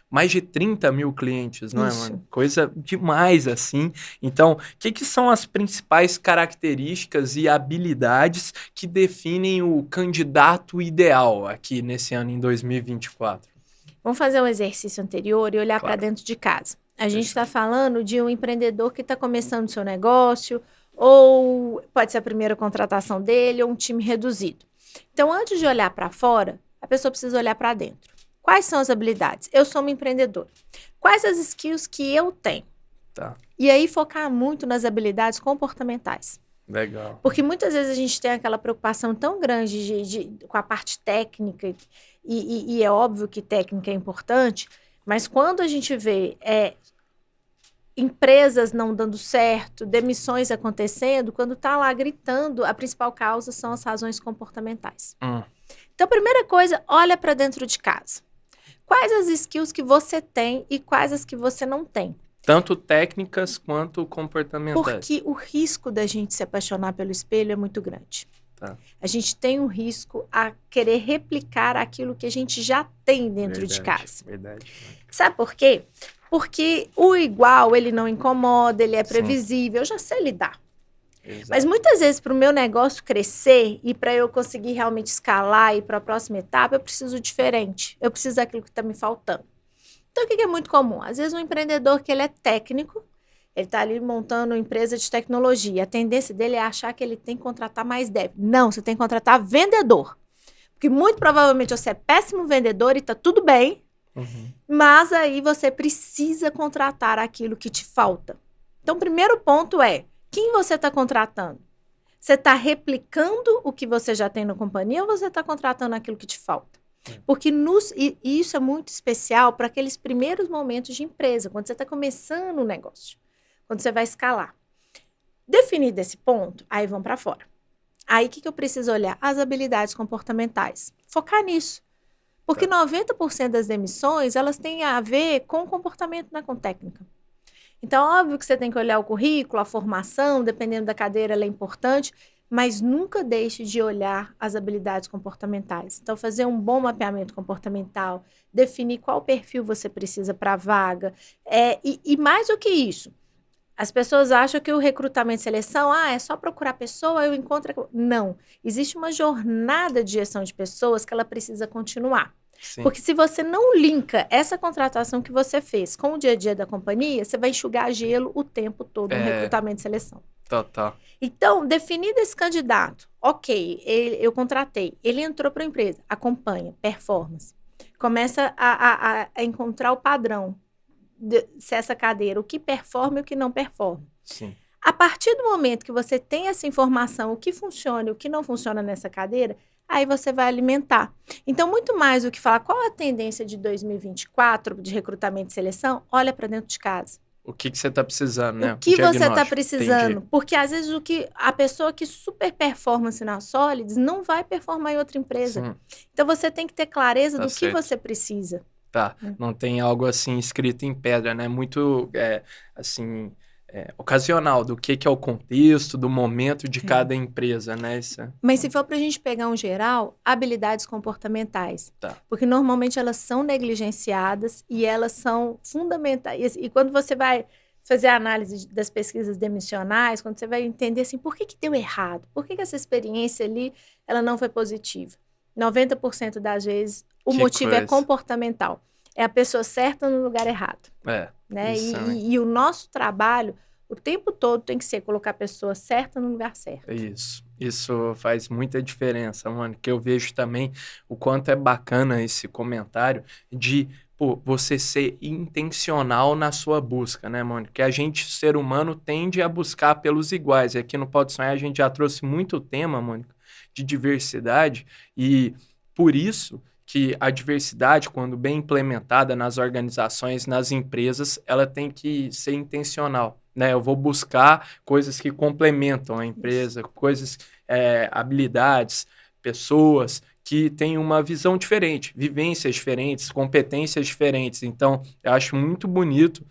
mais de 30 mil clientes, não é, Isso. mano? Coisa demais, assim. Então, o que são as principais características e habilidades que definem o candidato ideal aqui nesse ano, em 2024? Vamos fazer um exercício anterior e olhar para Claro. dentro de casa. A gente está Fechou. falando de um empreendedor que está começando seu negócio, ou pode ser a primeira contratação dele, ou um time reduzido. Então, antes de olhar para fora, a pessoa precisa olhar para dentro. Quais são as habilidades? Eu sou uma empreendedora. Quais as skills que eu tenho? Tá, E aí focar muito nas habilidades comportamentais. legal. Porque muitas vezes a gente tem aquela preocupação tão grande com a parte técnica, e é óbvio que técnica é importante, mas quando a gente vê empresas não dando certo, demissões acontecendo, quando está lá gritando, a principal causa são as razões comportamentais. Então, primeira coisa, olha para dentro de casa. Quais as skills que você tem e quais as que você não tem? Tanto técnicas quanto comportamentais. Porque o risco da gente se apaixonar pelo espelho é muito grande. Tá. A gente tem um risco a querer replicar aquilo que a gente já tem dentro de casa. Verdade. Sabe por quê? Porque o igual, ele não incomoda, ele é Sim. previsível, eu já sei lidar. Exato. Mas muitas vezes, para o meu negócio crescer e para eu conseguir realmente escalar e ir para a próxima etapa, eu preciso diferente. Eu preciso daquilo que está me faltando. Então, o que é muito comum? Às vezes, um empreendedor que ele é técnico, ele está ali montando uma empresa de tecnologia. A tendência dele é achar que ele tem que contratar mais dev. Não, você tem que contratar vendedor. Porque muito provavelmente você é péssimo vendedor e está tudo bem, mas aí você precisa contratar aquilo que te falta. Então, o primeiro ponto é, quem você está contratando? Você está replicando o que você já tem na companhia ou você está contratando aquilo que te falta? Porque e isso é muito especial para aqueles primeiros momentos de empresa, quando você está começando um negócio, quando você vai escalar. Definido esse ponto, aí vão para fora. Aí o que eu preciso olhar? As habilidades comportamentais. Focar nisso. Porque 90% das demissões, elas têm a ver com comportamento, não é com técnica. Então, óbvio que você tem que olhar o currículo, a formação, dependendo da cadeira, ela é importante, mas nunca deixe de olhar as habilidades comportamentais. Então, fazer um bom mapeamento comportamental, definir qual perfil você precisa para a vaga. E mais do que isso, as pessoas acham que o recrutamento e seleção, é só procurar pessoa, eu encontro... Não, existe uma jornada de gestão de pessoas que ela precisa continuar. Sim. Porque se você não linka essa contratação que você fez com o dia a dia da companhia, você vai enxugar gelo o tempo todo no recrutamento e seleção. Total. Então, definido esse candidato, ok, eu contratei, ele entrou para a empresa, acompanha, performance, começa a encontrar o padrão, se essa cadeira, o que performa e o que não performa. Sim. A partir do momento que você tem essa informação, o que funciona e o que não funciona nessa cadeira, aí você vai alimentar. Então, muito mais do que falar qual a tendência de 2024 de recrutamento e seleção, olha para dentro de casa. O que você está precisando, né? O que você está precisando. Entendi. Porque, às vezes, a pessoa que super performance na Solids não vai performar em outra empresa. Sim. Então, você tem que ter clareza do que você precisa. Tá, não tem algo assim escrito em pedra, né? Muito, ocasional do que é o contexto, do momento de cada empresa, né? Mas se for para a gente pegar um geral, habilidades comportamentais. Tá. Porque normalmente elas são negligenciadas e elas são fundamentais. E quando você vai fazer a análise das pesquisas demissionais, quando você vai entender assim, por que deu errado? Por que essa experiência ali ela não foi positiva? 90% das vezes o motivo é comportamental. É a pessoa certa no lugar errado. Né? E o nosso trabalho, o tempo todo, tem que ser colocar a pessoa certa no lugar certo. Isso faz muita diferença, mano. Que eu vejo também o quanto é bacana esse comentário de você ser intencional na sua busca, né, mano? Que a gente, ser humano, tende a buscar pelos iguais. E aqui no Pode Sonhar a gente já trouxe muito tema, mano, de diversidade, e por isso que a diversidade, quando bem implementada nas organizações, nas empresas, ela tem que ser intencional, né? Eu vou buscar coisas que complementam a empresa, coisas, habilidades, pessoas que têm uma visão diferente, vivências diferentes, competências diferentes. Então, eu acho muito bonito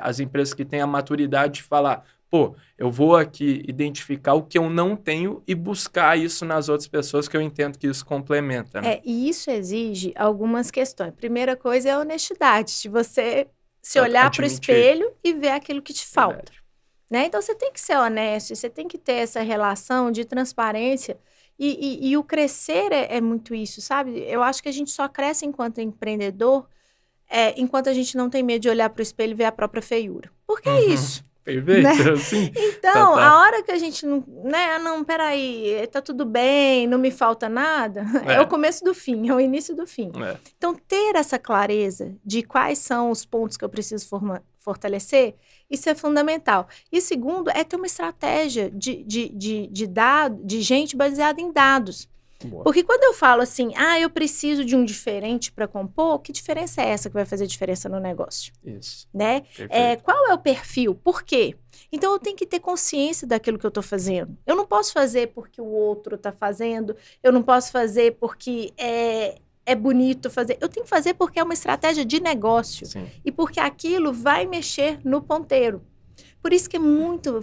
as empresas que têm a maturidade de falar, pô, eu vou aqui identificar o que eu não tenho e buscar isso nas outras pessoas, que eu entendo que isso complementa, né? E isso exige algumas questões. Primeira coisa é a honestidade, de você se olhar para o Admitir. espelho e ver aquilo que te falta. Verdade. Né? Então, você tem que ser honesto, você tem que ter essa relação de transparência. E o crescer é muito isso, sabe? Eu acho que a gente só cresce enquanto empreendedor enquanto a gente não tem medo de olhar para o espelho e ver a própria feiura. Porque é isso. Né? Perfeito, sim. Então, a hora que a gente não, né, não, peraí, tá tudo bem, não me falta nada, é o começo do fim, é o início do fim. Então, ter essa clareza de quais são os pontos que eu preciso fortalecer, isso é fundamental. E segundo, é ter uma estratégia de gente baseada em dados. Boa. Porque quando eu falo assim, eu preciso de um diferente para compor, que diferença é essa que vai fazer diferença no negócio? Isso. Né? Qual é o perfil? Por quê? Então, eu tenho que ter consciência daquilo que eu estou fazendo. Eu não posso fazer porque o outro está fazendo, eu não posso fazer porque é bonito fazer. Eu tenho que fazer porque é uma estratégia de negócio. Sim. E porque aquilo vai mexer no ponteiro. Por isso que é muito...